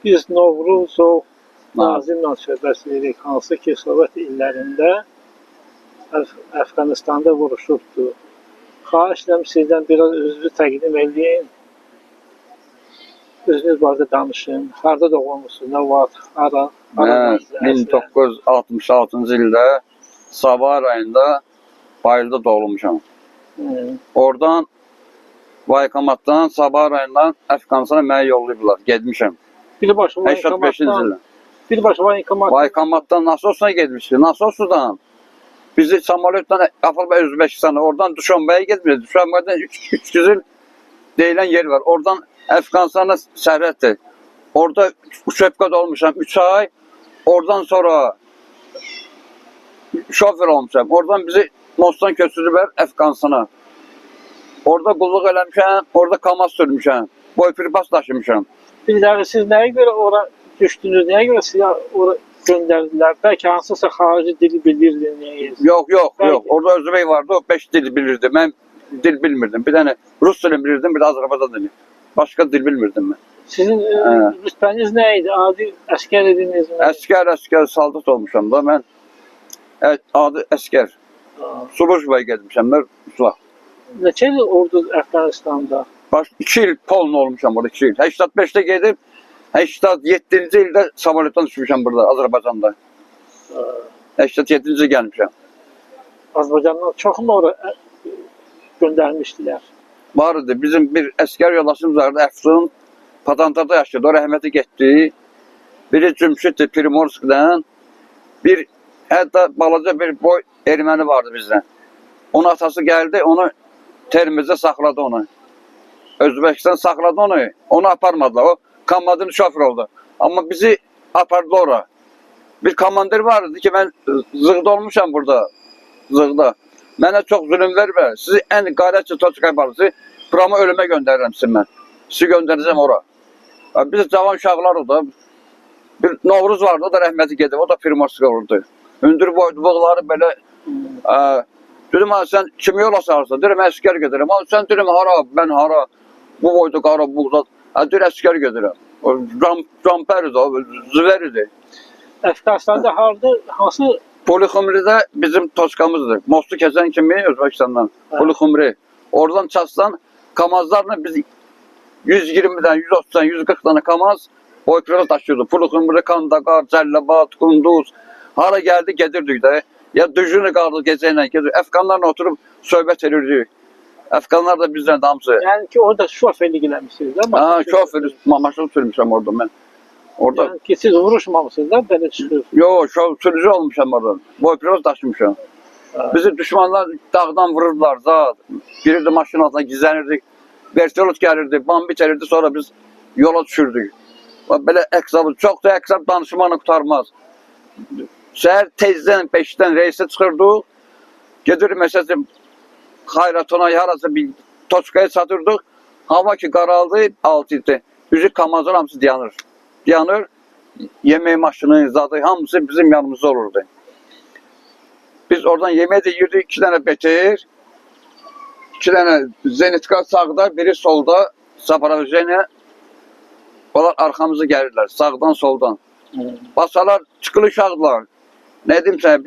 Biz Novruzov nazimlə söhbət edirik, hansı ki, Sovet illərində Əfqanistanda vuruşubdu. Xahiş edirəm sizdən biraz özünüzü təqdim edin. Özünüz barədə danışın. Harda doğulmusunuz, nə vaxt, hara? Mən 1966-cı ildə Sabah rayonunda Bayılda doğulmuşam. Oradan Baykamatdan, Sabah rayonundan Əfqanistana mənə yollayıblar, gedmişəm. Birbaşa 85-ci ildə. Birbaşa Baykamatdan Nasosuna getmişdik. Nasosdan bizi samolyotdan aparıb Özbəkistana, oradan Duşanbəyə getmişdik. Duşanbədən 300 il deyilən yer var. Oradan Əfqanistana sərhəddir. Orada Şöpqədə olmuşam 3 ay. Oradan sonra şofer olmuşam. Oradan bizi Mostan köçürüblər Əfqanistana. Orada qulluq eləmişəm, orada kamaz sürmüşəm. Boypirpas daşımışam. Bir dəqiqə siz nəyə görə ora düşdünüz, nəyə görə sizi ora göndərdilər? Bəlkə hansısa xarici dili bilirdiniz? Yox. Orada Özbək vardı, o 5 dil bilirdi. Mən dil bilmirdim. Bir dənə Rus dili bilirdim, bir də Azərbaycan dili. Başqa dil bilmirdim mən. Sizin rütbəniz nə idi? Adi əskər idiniz mi? Əskər, saldat olmuşam da mən. Adi əskər. Slujbaya getmişəm mən. Neçə il oldu Əfqanistanda? 2 il polno olmuşam orada, 2 il. 85-də gedib, 87-ci ildə samolyotdan düşmüşəm burada, Azərbaycanda. 87-ci il gəlmişəm. Azərbaycandan çox mu ora göndərmişdilər? Var idi, bizim bir əskər yoldaşımız vardı, Əfsun, Patantada yaşadı, o rəhməti getdi. Biri Cümşüdür, Primorsk'dan. Hətta balaca bir boy erməni vardı bizdən. Onun atası gəldi, onu Termizdə saxladı onu. Özbəkistan saxladı onu. Onu aparmadılar. O komandanın şoför oldu. Amma bizi apardı ora. Bir komandir vardı ki, mən zığda olmuşam burada. Zığda. Mənə çox zulüm vermə. Sizi ən qarətçi Toçkay balısı buramı ölümə göndərirəm sizin mən. Sizi göndərəcəm ora. Biz cavan uşaqlar oldu. Bir Novruz vardı, o da rəhməti gedib. O da Primorsk olurdu. Hündür boydu, bığları belə. Dedim, sən kimi yola sarırsan? Deyirəm, əskər gedirəm. Sən deyirəm, hara, mən hara? Bu boyda qara, buğda. Deyir, əskər gedirəm. Campər idi, züvər idi. Əfqanistanda hansı? Polixumridə bizim Toçkamızdır. Mostu kəsən kimi Özbəkistandan. Polixumri. Oradan çatsan, kamazlarla biz 120-dən, 130-dan, 140 tane kamaz boyklara taşıyordu. Polixumri, Kandaqar, Cəlləbat, Qunduz. Hara gəldi, gedirdik də. Ya düzünü qaldı gecə ilə gedir. Əfqanlarla oturub söhbət edirdik. Əfqanlar da bizdən damsı. Yəni ki, orada şoferlik eləmişsiniz də? Şofer, maşın sürmüşəm orada mən. Orada. Yəni ki, siz vuruşmamışsınız da, belə çıxıyorsunuz. Yox, sürücü olmuşam orada. Boypiroz daşımışam. Bizi düşmanlar dağdan vururdular zat. Girirdi maşın altına gizlənirdik. Vertolyot gəlirdi, bombit erirdi, sonra biz yola düşürdük. Belə əksabı, çox da əksab danışmanı qurtarmaz. Səhər tezdən, 5-dən reysə çıxırdıq. Gedir məsələn, Xayratona, yarası bir Toçkaya çatırdıq. Hava ki qaraldı, 6 idi. Üzü kamazlar hamısı dayanır. Dayanır, yemək maşını, zadı, hamısı bizim yanımızda olurdu. Biz oradan yemək də yirdik, 2 dənə beter, 2 dənə Zenitka sağda, biri solda, Zaporizhzhia. Onlar arxamızı gəlirlər, sağdan, soldan. Basalar çıkılı uşaqdılar. Ne diyeyim sana,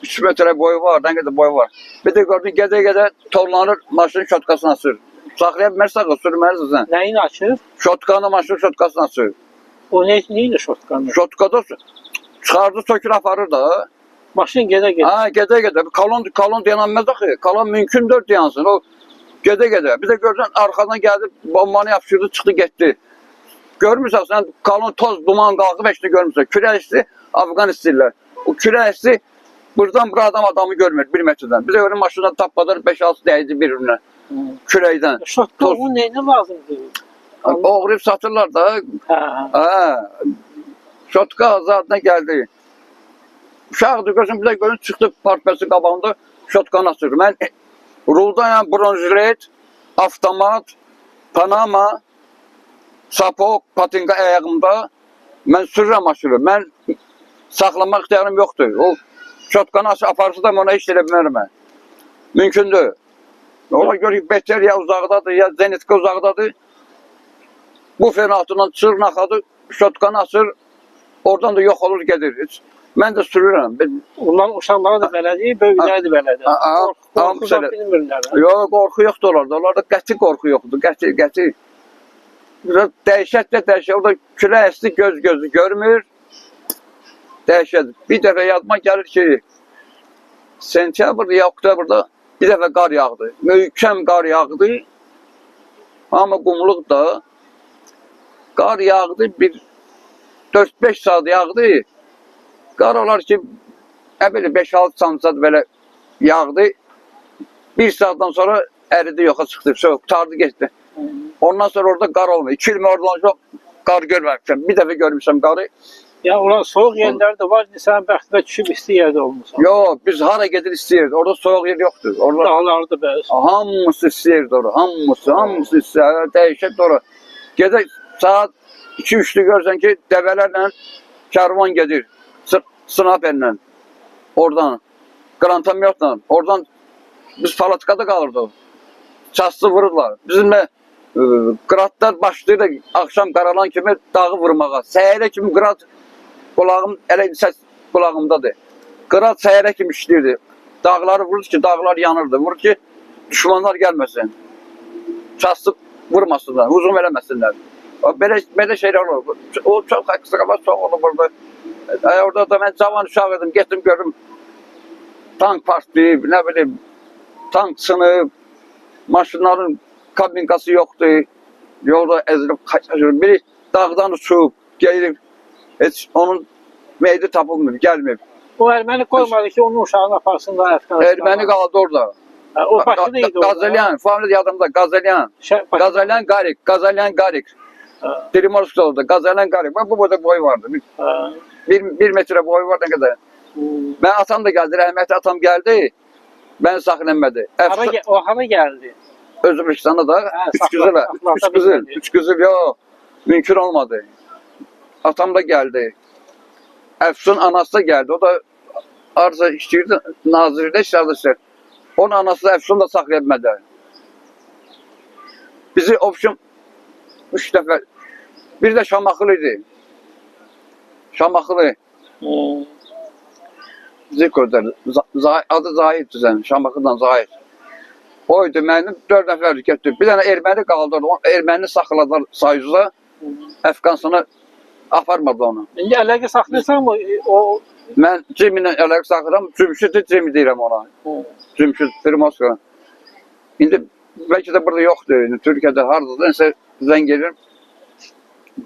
3 metre boyu var, ne kadar boyu var. Bir de gördün gede tollanır, maşının şotkasına sür. Saklayabilmezsen sürmezsin sen. Neyini açır? Şotkanı maşının şotkasına sür. O neyle şotkanı? Şotkada çıkardı sökür aparır da. Maşın gede. Ha gede. Kalon dayanamaz axı. Kalon mümkündür dayansın. O gede. Bir de gördün arkadan geldi, bombanı yapıştırdı, çıktı gitti. Görmürsən, sən kalın toz, duman qalqıb heç də görmürsən. Kürə esti, Afqan istəyirlər. O kürə esti, buradan bir adamı görmür, 1 metrdən. Bizə görün maşından tapmadır, 5-6 dəydi bir-birinə. Kürəkdən. Şotka onun neyini lazımdır? Oğrayıb satırlar da. Şotka zadına gəldi. Uşaqdır, görsən, bir də görün, çıxdı partbəsi qabağında şotkanı açır. Mən ruldan bronzlet, avtomat, Panama, sapok, patinka ayağımda mən sürürəm maşını. Mən saxlamaq ixtiyarım yoxdur. O şotkanı aparsa da ona heç elə bilmərəm. Mümkündür. Ona görə beter ya uzaqdadır, ya Zenitka uzaqdadır. Bu ferin altından çırnaqadı, şotkanı açır, oradan da yok olur gelir. Mən də sürürəm. Onların uşaqları da belədir, böyükləri də belədir. Qorxu da bilmirlər. Yox, qorxu yoxdur onlarda. Onlarda qəti qorxu yoxdur. Qəti. Biraz dəhşət. Orada külək əsdi, gözü görmür. Dəhşət. Bir dəfə yadıma gəlir ki, sentyabrda ya oktyabrda bir dəfə qar yağdı. Möhkəm qar yağdı. Amma qumluq da qar yağdı, bir 4-5 saat yağdı. Qar olar ki, belə 5-6 santimdə belə yağdı. Bir saatdan sonra əridi, yoxa çıxdı. Qutardı, getdi. Ondan sonra orada qar olmuyor. 2 il oradan çox qar görməmişəm. Bir dəfə görmüşəm qarı. Ya oran soğuk yerler de var. Sen bəxtə düşüb isti yerde olmuşsun. Yox, biz hara gedir istəyirdik. Orada soğuk yer yoxdur. Orada dağlardı bəzi. Hamısı istəyirdi orada. Hamısı istəyirdi. Dəhşət orada. Gedək saat 2-3'lü görsən ki, dəvələrlə karvan gedir. Snaperlə. Oradan. Grantamyotla. Oradan biz Palatkada qalırdıq. Çastı vururlar. Bizimlə qıratlar başlayır akşam qaralan kimi dağı vurmağa. Səhərə kimi qırat qulağım, elə səs qulağımdadır. Qırat səhərə kimi işləyirdi. Dağları vurur ki, dağlar yanırdı. Vurur ki, düşmanlar gəlməsin. Çastı vurmasınlar, hücum eləməsinlər. Belə şeylər olur. O çox haqqıqalar çox olur burada. Orada da mən cavan uşaq idim, getdim görüm. Tank partlayıb, nə bilim, tank sınıb, maşınların kabinkası yoxdur. Yolda əzilib, qaçır. Biri dağdan uçub, gəlib. Heç onun meydi tapılmır, gəlməyib. O erməni qoymadı ki, onun uşağını aparsınlar Əfqanistan'a. Erməni qaldı orada. O başı neydi orada? Gazalyan, family yadımda, Gazalyan. Gazalyan Garik. Primorsk'da orada, Gazalyan Garik. Bak bu boyda boy vardı. Bir metre boy var ne kadar. Ben atam da geldi, rahmetli atam geldi. Beni saklanmadı. O hana geldi. Özbekistan'da da üç kızıl yok. Mümkün olmadı. Atam da geldi. Efsun anası da geldi. O da arıza işçiydi. Nazir'de çalışır. Onun anası Efsun da saklanmadı. Bizi opşum 3 defa. Bir de Şamaxılıydı. Şamaxılı. Bizi gördüler. Adı Zahid'di sen. Şamaxıdan Zahid. Oydu mənim 4 nəfər getdi. Bir dənə erməni qaldırdı. Erməni saxladılar Soyuzda. Əfqanistana aparmadı onu. İndi əlaqə saxlayırsan mı? Mən Cem'lə əlaqə saxlayıram. Cümşüdü Cem deyirəm ona. Cümşüd Primorska. İndi bəlkə də burada yoxdur. Türkiyədə hardadır. Nəsə zəng gedir.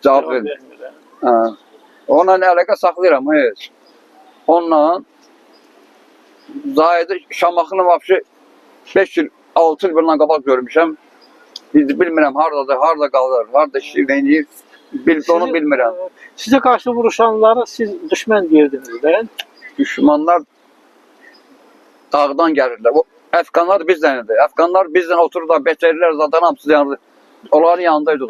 Cavab verir. Onunla əlaqə saxlayıram. Heç. Onunla Zahid'i Şamaxını vapşı 5 il 6 il bundan qabaq görmüşəm. Bilmirəm hardadır, harda qalır, harda işləyir, onu bilmirəm. Sizə qarşı vuruşanları siz düşmən deyirdiniz də? Düşmanlar dağdan gəlirlər. O Əfqanlar bizdən idi. Əfqanlar bizdən otururlar, beterlər zaten hamısı yanırdı. Onların yanındaydı.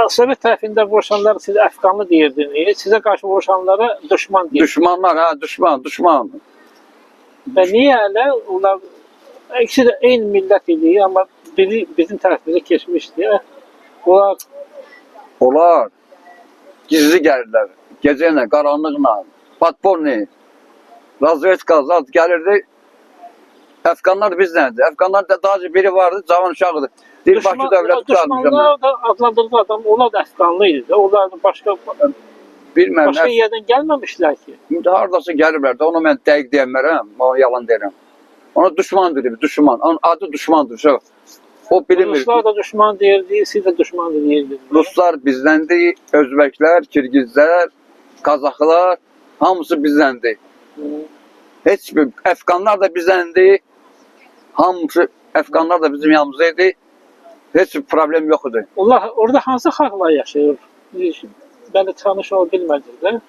Sovet tərəfində vuruşanları siz Əfqanlı deyirdiniz. Sizə qarşı vuruşanlara düşman deyirdiniz. Düşmanlar, düşman. Və niyə elə? Onlar ikisi də eyni millət idi, amma biri bizim tərəfimizə keçmişdi. Onlar gizli gəlirlər. Gecə ilə, qaranlıqla, patbolni, razvedka zat gəlirdi. Əfqanlar bizdəndir. Əfqanlar da daha biri vardı, cavan uşaqdır. Dilbaşı dövlət düşmanlar da adlandırdığı adam, onlar da Əfqanlı idi. Onlar da başqa yerdən gəlməmişlər ki. İndi haradasa gəlirlər də, onu mən dəqiq deyəmərəm, o yalan deyirəm. Ona düşman deyir, düşman. Onun adı düşmandır. O bilinmir. Ruslar da düşman deyirdi, siz də düşman deyirdiniz. Ruslar bizdəndir, Özbəklər, Kirgizlər, Qazaxlar, hamısı bizdəndir. Heç bir, Əfqanlar da bizdəndir, hamısı, Əfqanlar da bizim yanımızdaydı. Heç bir problem yox idi. Onlar orada hansı xalqlar yaşayır? Bəli, tanış ol bilmədik də.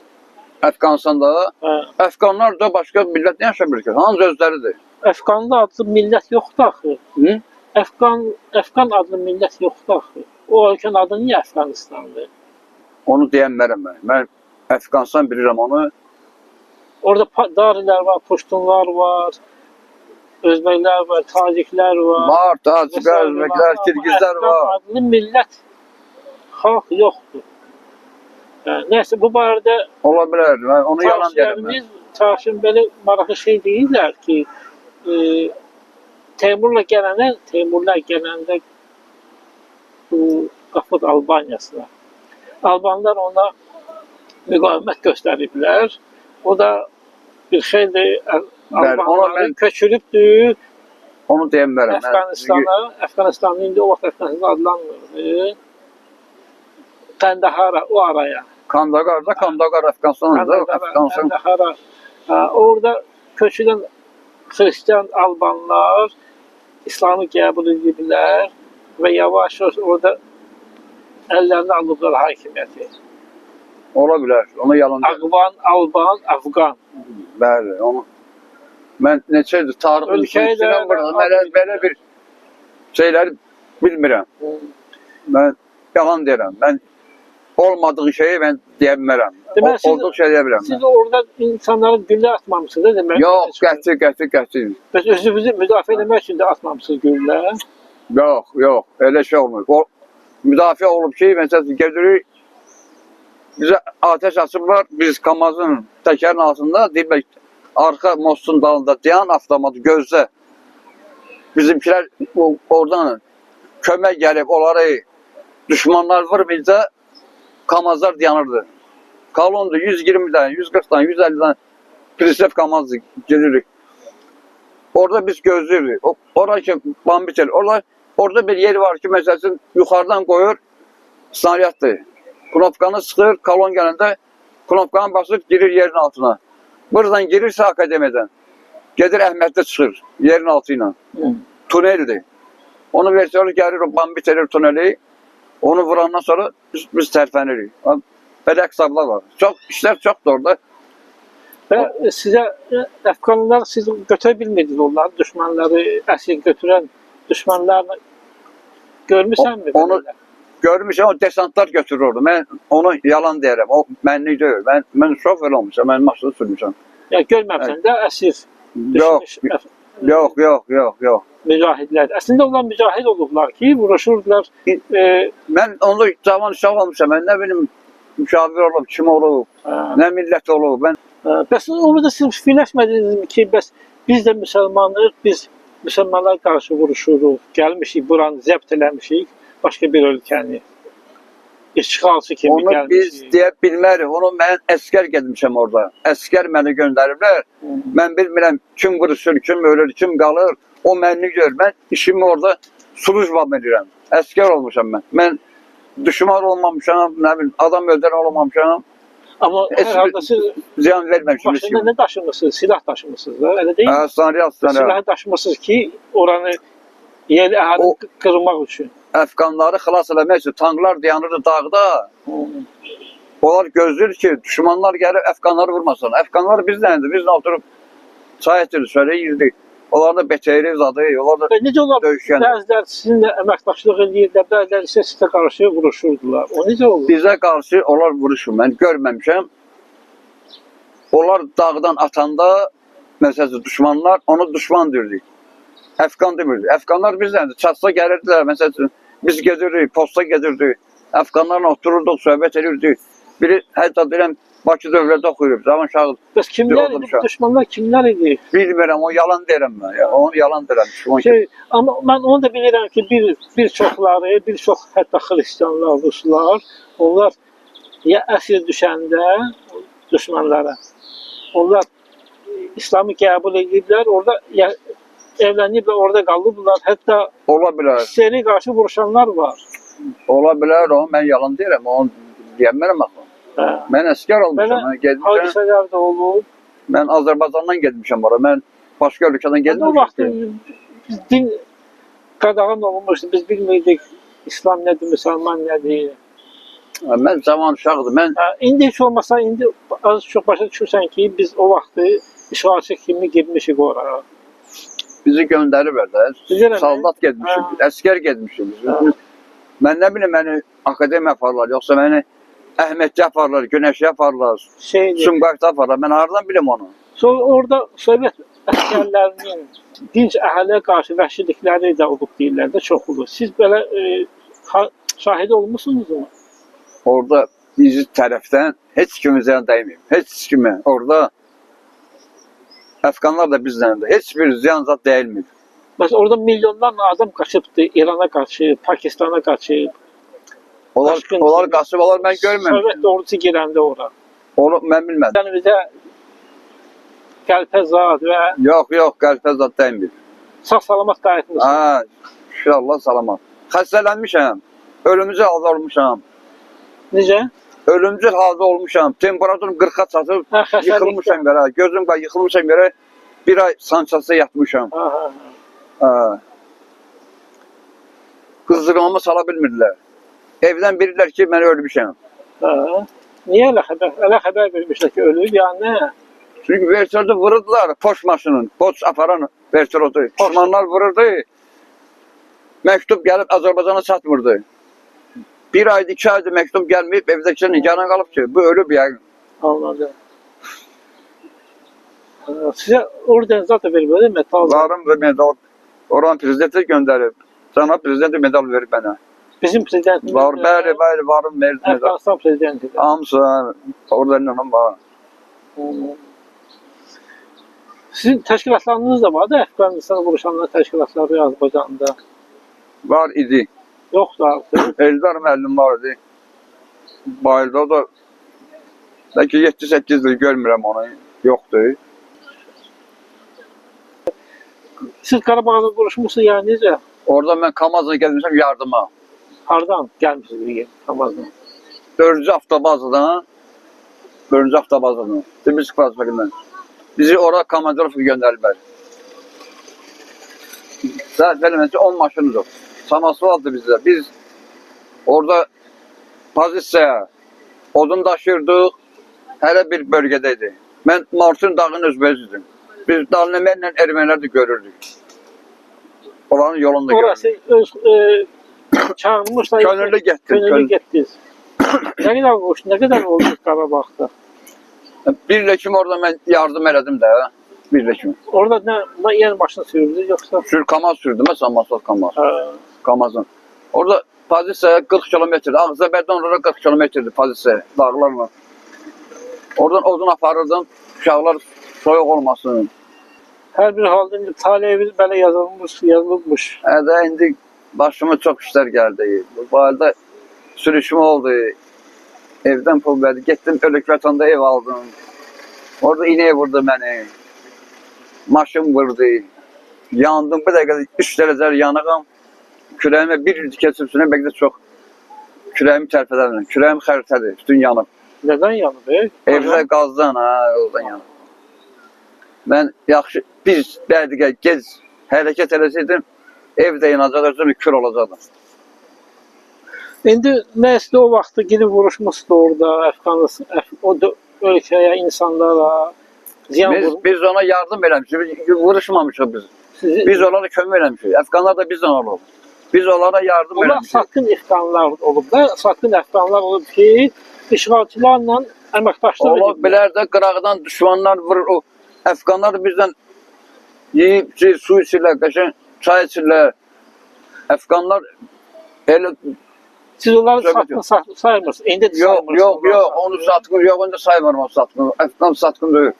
Əfqanistanda, Əfqanlar da başqa millət nə yaşamır ki? Hansı özləridir? Əfqanlı adlı millət yoxdur axı. Əfqan adlı millət yoxdur axı. O ölkənin adı niyə Əfqanistandır? Onu deyənmərəm mən. Mən Əfqanistan bilirəm onu. Orada Darilər var, Puştunlar var, Özbəklər var, Taciklər var. Var, Taciklər, Özbəklər, Kirgizlər var. Əfqan adlı millət xalq yoxdur. Yəni, nəysə, bu barədə Ola bilər. Mən onu yalan deyirəm. tarixçilərimiz tarixin belə maraqlı şey deyirlər ki, Teymurlar gələndə bu Qafqaz Albaniyasına, Albanlar ona müqavimət göstəriblər. O da bir xeyli Albanları köçürübdür Onu deyəm verəm. Əfqanistana. Əfqanistanın indi o vaxt Əfqanistan adlanmırdı. Qəndahara, o araya. Kandahar Əfqanistan'da. Qəndahara. Orada köçülən Hristiyan Albanlar İslamı qəbul ediblər və yavaş-yavaş orada əllərinə alıblar hakimiyyəti. Ola bilər. Onu yalan deyirəm. Ağvan, Alban, Afqan. Bəli, onu mən neçədir tarixin Ölkəyə də belə bir şeyləri bilmirəm. Mən yalan deyirəm. Mən olmadığı şeyi mən deyə bilmərəm. Olduğu şey deyə bilirəm. Siz orada insanlara güllə atmamışsınız, demək. Yox, qəti. Bəs özünüzü müdafiə etmək üçün də atmamışsınız güllə. Yox, elə şey olmuyor. O müdafiə olub ki, məsələn, gedirik, bizə ateş açıblar, biz Kamazın təkərin altında, deyiblər, arxa mostun dalında dayan, avtomatı gözlə. Bizimkilər oradan kömək gəlib, onları düşmanlar vurmayınca Kamazlar dayanırdı. Kalondu 120'den, 140'dan, 150'den Prisef Kamaz'ı gelirik. Orada biz gözlüyoruz. Orası bambitel. Orada bir yer var ki mesela yukarıdan koyuyor, snaryatlı. Knopkanı sıkır, kalon gelende knopkanı basıp girir yerin altına. Buradan girirse akademiden. Gelir Ahmet'te çıkır yerin altıyla. Tüneldi. Onu versiyonu gelir o bambitelir tüneli. Onu vurandan sonra biz terfeniriz. Böyle hesaplar var. İşler çok da orada. Və sizə Əfqanlılar siz götürə bilmirdiniz onları, düşmanları əsir götürən düşmanlarını görmüsənmi? Onu görmüşəm, o desantlar götürür orada. Mən onu yalan deyirəm. O mənlik deyil. Mən şoför olmuşam, mən maşını sürmüşəm. Yəni görməmsən də əsir Yox. Mücahidlər. Əslində onlar mücahid olublar ki, vuruşurdular. Mən onu cavan uşaq olmuşam. Mən nə bilim müşavir olub, kim olub, nə millət olub. Bəs onu da siz fikirləşmədinizmi ki, bəs biz də müsəlmanıq, biz müsəlmanlara qarşı vuruşuruq, gəlmişik, buranı zəbt eləmişik, başqa bir ölkəni. İşğalçı kimi onu gəlmişik. Biz deyə bilmərik, onu mən əskər gedmişəm orada. Əskər məni göndəriblər. Mən bilmirəm kim vuruşur, kim ölür, kim qalır. O məni gör. Mən işimi orada slujbam edirəm. Əskər olmuşam mən. Mən düşman olmamışam, nə bilim, adam öldürən olmamışam. Amma hər halda siz ziyan verməmişsiniz. başında nə daşımısınız? Silah daşımısınız da, elə deyil mi? Silahı daşımısınız ki, oranı yerli əhalini qırmaq üçün. Əfqanları xilas eləmək üçün tanklar dayanırdı dağda. Onlar gözləyir ki, düşmanlar gəlib Əfqanları vurmasın. Əfqanlar bizləndir. Biz oturub çay etirik, şöyle yiyirdik. Onlar da beçəyri zadı, onlar da necə olar? döyüşkən. Bəziləri sizinlə əməkdaşlıq edirlər, bəziləri isə sizə qarşı vuruşurdular. O necə olur? Bizə qarşı onlar vuruşur. Mən görməmişəm. Onlar dağdan atanda, məsələn, düşmanlar onu düşman deyirdik. Əfqan demirdik. Əfqanlar bizləndir. Çatsa gəlirdilər, məsələn, biz gedirdik, posta gedirdik. Əfqanlarla otururduq, söhbət edirdik. Biri, hətta deyirəm, Bakı dövlədə oxuyub, zaman şahid. Bəs kimlər idi, düşmanlar kimlər idi? Bilmirəm, o yalan deyirəm mən. Onu yalan deyirəm. Amma mən onu da bilirəm ki, bir çoxları, bir çox hətta xristianlar, ruslar, onlar ya əsir düşəndə düşmanlara, onlar İslamı qəbul ediblər, orada evləniblər, orada qalıblar, hətta Hüseyni qarşı vuruşanlar var. Ola bilər, onu mən yalan deyirəm, onu deyəmərəm axı. Mən əskər olmuşam. Hadisələr də olub. Mən Azərbaycandan getmişəm oraya. Mən başqa ölkədən getmişəm. O vaxt biz din qadağan olunmuşdu. Biz bilmirdik İslam nədir, müsəlman nədir. Mən zaman uşaqdır. İndi heç olmasa, indi az çox başa düşürsən ki, biz o vaxtı işğalçı kimi girmişik oraya. Bizi göndəriblər də. Saldat getmişik, əskər getmişik. Mən nə bilim, məni akademiya aparlar, yoxsa məni Əhmədcə aparlar, Günəşə aparlar, Sumqayıtda aparlar. Mən haradan bilim onu? Sonra orada Sovet əsgərlərinin dinc əhaliyə qarşı vəhşilikləri də olub deyirlər də, çox olur. Siz belə şahid olmuşsunuz mu? Orada bizi tərəfdən heç kimizə dəyməyib. Heç kimə. Orada Əfqanlar da bizdən də. Heç bir ziyan zad dəyilməyib. Mesela orada milyonlarla adam kaçıptı. İran'a kaçıp, Pakistan'a kaçıp. Onlar qaçıb, onlar mən görməmişəm. Sovet ordusu girəndə ora. Onu mən bilmədim. Yəni bizə qəlpə zad və Yox, qəlpə zad dəyməyib. sağ salamat qayıtmışsın. Ha, inşallah salamat. Xəstələnmişəm. Ölümcül halda olmuşam. Necə? Ölümcül halda olmuşam. Temperaturum 40-a çatıb, Ha, xəstəlikdən. yıxılmışam yerə. Gözüm var, yıxılmışam yerə. Bir ay sancası yatmışam. Ha. Qızdırmamı sala bilmirlər. Evdən bilirlər ki, mən ölmüşəm. Niyə elə xəbər vermişlər ki, ölüb ya nə? Çünki vertördə vururdular poçt maşının, poçt aparan vertördə. Düşmanlar vururdu. Məktub gəlib Azərbaycana çatmırdı. Bir ayda, 2 ayda məktub gəlməyib, evdəkilər nigaran qalıb ki, bu ölüb yəqin. Anladım. Sizə orden zaten vermedi metal. Varım və medal. Oran prezidenti göndərib. Cənab prezidenti medal verib mənə. Bizim prezidentimiz. Var, bəli, varım, verib medal. Afganistan prezidentidir. Hamısı orada inanım var. Sizin təşkilatlarınız da var da, Afganistan'a vuruşanlar təşkilatları Azərbaycanda. Var idi. Yoxdur artıq. Eldar müəllim var idi. Bayıldı, o da belki 7-8 il görmürəm onu. Yoxdur. Siz Qarabağda vuruşmuşsunuz yani necə? Orada mən Kamazla gəlmişəm yardıma. Hardan gəlmişsiniz bir yer? Tamazdan. 4-cü avtobazadan. 4-cü avtobazadan. Tbilisi prospektindən. Bizi oraya komandirovka göndəriblər. Zaten 10 maşınız yok. Saması vardı bizdə. Biz orada pozisiyaya odun daşıyırdıq. Hələ bir bölgədəydi. Mən Marsun dağının özbəyizdim. Biz Dalnemenlə ermənilər də görürdük. Oranın yolunda Orası görürdük. öz çağırmışlar. Könüllü getdik. Könüllü getdiniz. Nə qədər olmuş, nə qədər olmuş Qarabağda? Birləşim orada mən yardım elədim də. Birləşim. Orada nə yer maşını sürürdünüz yoksa? Kamaz sürdüm mən Masot Kamaz. Kamazın. Orada pozisiyaya 40 kilometrdir. Ağzəbərdən orada 40 kilometrdir pozisiya dağlarla. Oradan odun aparırdım. Uşaqlar soyuq olmasın. Hər bir halda indi taleyimiz belə yazılmış. Hədə indi başıma çox işlər gəldi. Bu halda sürüşmə oldu. Evdən pul verdi. Getdim Ölük Vətanda ev aldım. Orada ineği vurdu məni. Maşın vurdu. Yandım. Bir dəqiqə 3 dərəcəli yanığım. Kürəyimə bir yüz keçibsinə belki də çox. Kürəyimi tərpədəmirəm. Kürəyim xəritədir. Bütün yanıb. Nədən yanıb? Evdə qazdan, yoldan yanıb. Mən yaxşı, biz dəqiqə gec hərəkət eləsəydim, evdə yanacaq, özüm kür olacaqdım. İndi nəsli o vaxtı gidib vuruşmuşdu orada Afganistan, o ölkəyə, insanlara ziyan vurmuş. Biz ona yardım eləmişik, vuruşmamışıq biz. Biz onlara kömək eləmişik. Əfqanlar da bizdən olub. Biz onlara yardım Onlar eləmişik. satqın Afqanlar olub da, satqın Afqanlar olub ki, işğalçılarla əməkdaşlıq Ola bilər də qıraqdan düşmanlar vurur. O Əfqanlar da bizdən yeyib, su içirlər, qəşəng çay içirlər. Əfqanlar elə... Siz onları satqın saymırsınız. İndi də saymırsınız. Yox, onu satqın, yox, onu da saymıram o satqın. Əfqan satqın deyil.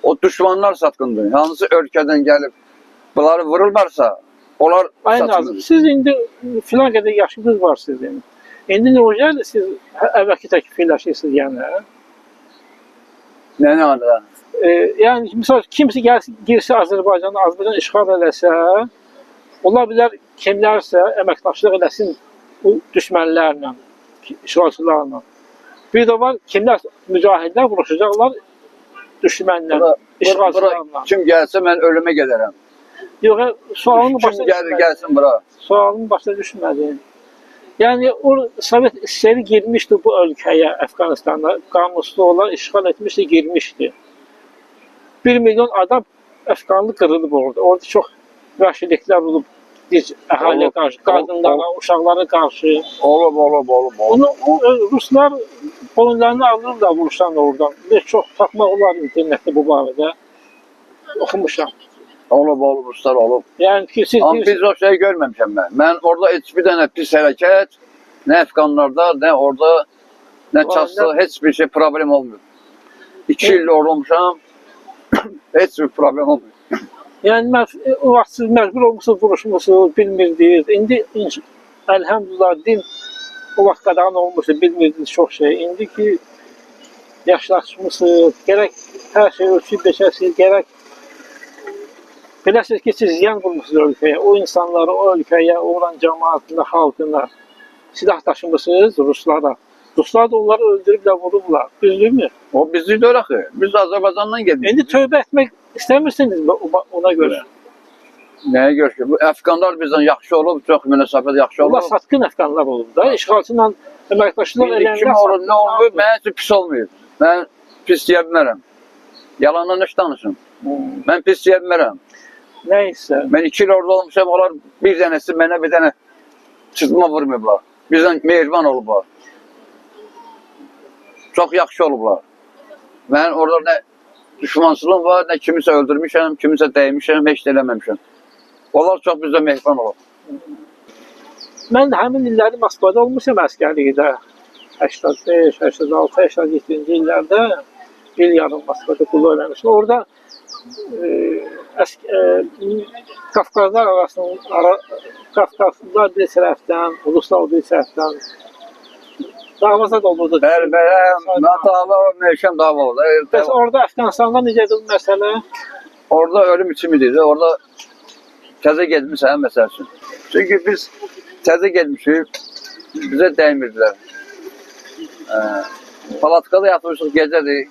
O düşmanlar satqındır. Hansı ölkədən gəlib bunları vururlarsa, onlar satqındır. Siz indi filan qədər yaşınız var sizin. İndi nə olacaq siz əvvəlki tək fikirləşirsiniz yəni? Nə adı? Yəni, misal kimsə girsə Azərbaycanı işğal eləsə, onlar bilər kimlərsə əməkdaşlıq eləsin bu düşmənlərlə, işğalçılarla. Bir də var, kimlər mücahidlər vuruşacaqlar düşmənlə, işğalçılarla. Kim gəlsə mən ölümə gedərəm. Yox, sualın başına düşmədi. Gəlsin bura. Sualın başına düşmədi. Yəni, o Sovet istəyi girmişdi bu ölkəyə, Afganistan'a, qamuslu olan işğal etmişdi, girmişdi. 1 milyon adam Afganlı qırılıb orada. Orada çox vəhşiliklər olub, əhaliyə qarşı, qadınlara, uşaqlara qarşı. Olub. Onu Ruslar boyunlarını alırlar vuruşan oradan. Çox tapmaq olar internetdə bu barədə. Oxumuşam. Olub, Ruslar olub. Yəni ki, siz... Amma biz o şeyi görməmişəm mən. Mən orada heç bir dənə pis hərəkət, nə Əfqanlarda, nə orada nə çatsa heç bir şey problem olmuyor. 2 il orada olmuşam, heç bir problem olmuyor. Yəni o vaxt siz məcbur olmusunuz, vuruşmusunuz, bilmirdiniz. İndi əlhəmdülillah din o vaxt qadağan olmuşdu, bilmirdiniz çox şey. İndi ki yaşlaşmışsınız, gərək hər şey ölçüb beçəsiniz, gərək biləsiniz ki, siz ziyan vurmuşsunuz ölkəyə, o insanları, o ölkəyə, oranın cəmaatına, xalqına silah daşımışsınız Ruslara. Ruslar da onları öldürüblər, vurublar. Düzdürmü? O bizi de öyle ki. Biz de Azerbaycan'dan geldik. İndi tövbə etmək istəmirsiniz ona görə. Neye göre ki? Bu Əfqanlar bizden yaxşı olub, çox münasibət yaxşı olub. Onlar satqın əfqanlar olub da, işğalçıyla əməkdaşlıq Bildik kim olur, ne olur, mənə üçün pis olmuyor. Mən pis deyə bilmərəm. Yalandan iş danışım. Mən pis deyə bilmərəm. Nəysə. Mən 2 il orada olmuşam, onlar bir dənəsi mənə bir dənə çırpma vurmayıblar. Bizdən mehriban olublar. Çox yaxşı olublar. Mən orada nə düşmansızlığım var, nə kimisə öldürmüşəm, kimisə dəymişəm, heç də eləməmişəm. Onlar çox bizdə mehriban olub. Mən həmin illəri Moskvada olmuşam əskərlikdə. 85, 86, 87-ci illərdə bir yarım Moskvada qulluq eləmişdim. Orada Qafqazlar arasında, Qafqazlar bir tərəfdən, Ruslar bir tərəfdən davazda da olurdu. Bəli, mən dava, məhkəm dava oldu. Bəs orada Əfqanistan'da necədir bu məsələ? Orada ölüm için idi. Orada təzə getmişəm məsəl üçün. Çünki biz təzə getmişik, bizə dəymirdilər. Palatkada yatmışıq gecədir.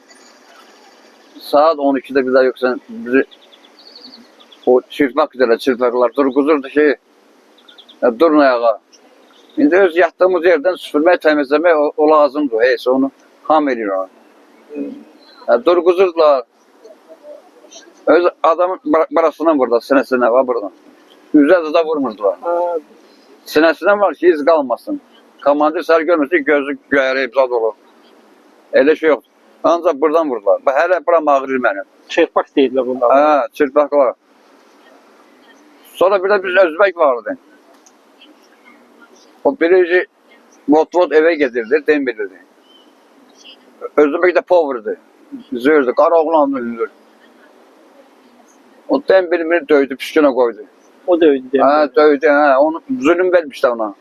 Saat 12'de bir daha yoksa bizi o çırpmak üzere çırpaklar durguzurdu ki durun ayağa. Şimdi öz yattığımız yerden süpürmek, temizlemek o lazımdı. Heyse onu ham ediyor ona. Durguzurdular. Öz adamın barasından burada, sinesine var burada. Üzerinde de vurmurdular. Sinesinden var ki iz kalmasın. Komandir sar görmesin gözü göğereyip zad olur. Öyle şey yok. Ancaq buradan vurdular. Hələ buram ağrır mənim. Çırpaq deyirlər bunlar. Hə, çırpaqlar. Sonra bir de biz Özbek vardı. O birinci vot eve getirdi, dem bilirdi. Özbek de poverdi. Zördü, qara oğlandı üzürdü. O dem bilmir döydü, püskünə koydu. O döydü. Hə, döydü, hə. Onu zulüm vermişdi ona.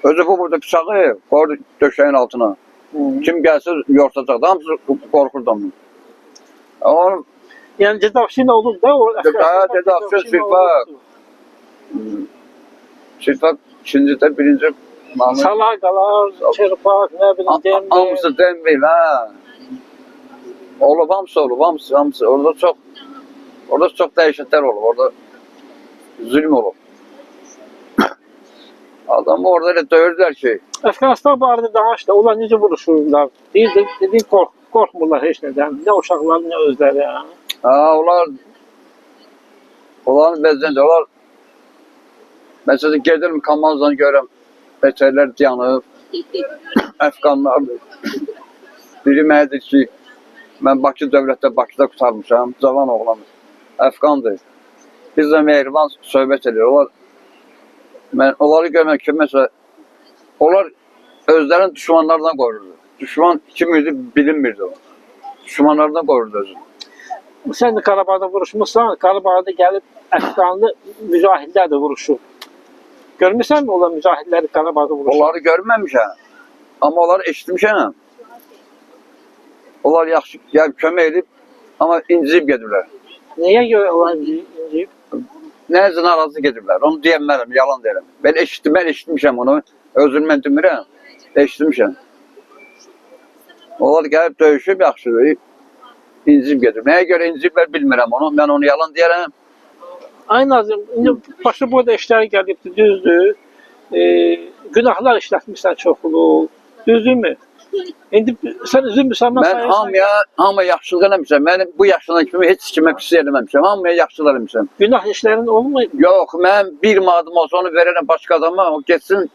Özü bu burada bıçağı koydu döşəyin altına. Kim gelse yortacaqdı, hamısı qorxurdu. Yəni Cədavşin olub da o Cədavşin, Çırpaq ikincidə, birinci Salaqalar, çırpaq, nə bilim, demir. Hamısı demir, hə. Olub, hamısı olub, hamısı. Orada çox dəyişikliklər olub, orada zülm olub. Adamı orada elə döyürdülər ki. Əfqanistan barədə danış da, onlar necə vuruşurlar? Dedin qorxmurlar heç nədən. Nə uşaqlar, nə özləri. Ha, onların bezəndə, onlar məsələn gedirəm Kamazdan görəm, beçərlər yanıb, Əfqanlardır. Biri mənədir ki, mən Bakı dövlətdə Bakıda qutarmışam, cavan oğlanım, Əfqandır. Bizlə mehriban söhbət edir. Mən onları görməm ki, məsələn, onlar özlərini düşmanlardan qorurdu. Düşman kim idi bilinmirdi o. Düşmanlardan qorurdu özünü. Sən də Qarabağda vuruşmuşsan, Qarabağda gəlib Əfqanlı mücahidlər də vuruşub. Görmüsənmi olan mücahidləri Qarabağda vuruşub? Onları görməmişəm, amma onları eşitmişəm. Onlar yaxşı kömək edib, amma inciyib gedirlər. Nəyə görə onlar inciyib? Nəzə narazı gedirlər, onu deyəmərəm, yalan deyirəm. Mən eşitmişəm onu, özümdən demirəm, eşitmişəm. Onlar gəlib döyüşüb yaxşıdır, incib gedir. Nəyə görə inciblər bilmirəm onu, mən onu yalan deyərəm. Ay Nazım, indi başı boyda işləri gəlibdir, düzdür. Günahlar işlətmişsən çoxlu, düzdürmü? İndi sən üzün müsəlman sayırsan. Mən hamıya yaxşılıq eləmişəm. Mən bu yaşından kimi heç kimə pis eləməmişəm. Hamıya yaxşılıq eləmişəm. Günah işlərin olmayıb? Yox, mən bir madəm olsa onu verərəm başqa adama, o getsin,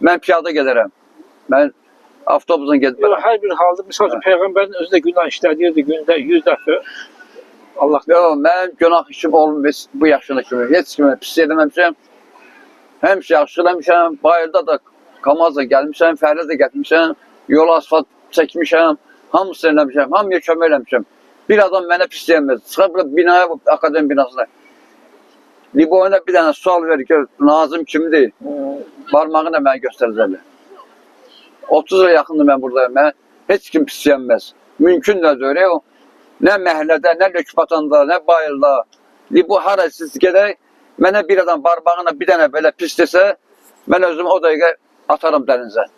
mən piyada gedərəm. Mən avtobusla gedib. Yox, hər bir halda, misal ki, Peyğəmbərin özü də günah işlədirdi gündə 100 dəfə. Allah. Yox, mən günah işim olmuş bu yaşına kimi. Heç kimə pis eləməmişəm. Həmişə yaxşı eləmişəm. Bayırda da Kamazla gəlmişəm, Fəhlə də getmişəm. Yol asfalt çəkmişəm, hamısını eləmişəm, hamıya kömək eləmişəm. Bir adam mənə pis deyəməz. Çıxıb binaya, akademi binasına. Liboyuna bir dənə sual verir ki, Nazım kimdir? Barmağına mənə göstərəcəklər. 30 il yaxındır mən buradayım. Mən heç kim pis deyəməz. Mümkün də öyle o. Nə məhəllədə, nə Lökbatanda, nə bayırda. Libo hara siz gedək, mənə bir adam barmağına bir dənə belə pis desə, mən özümü o dəqiqə atarım dənizə.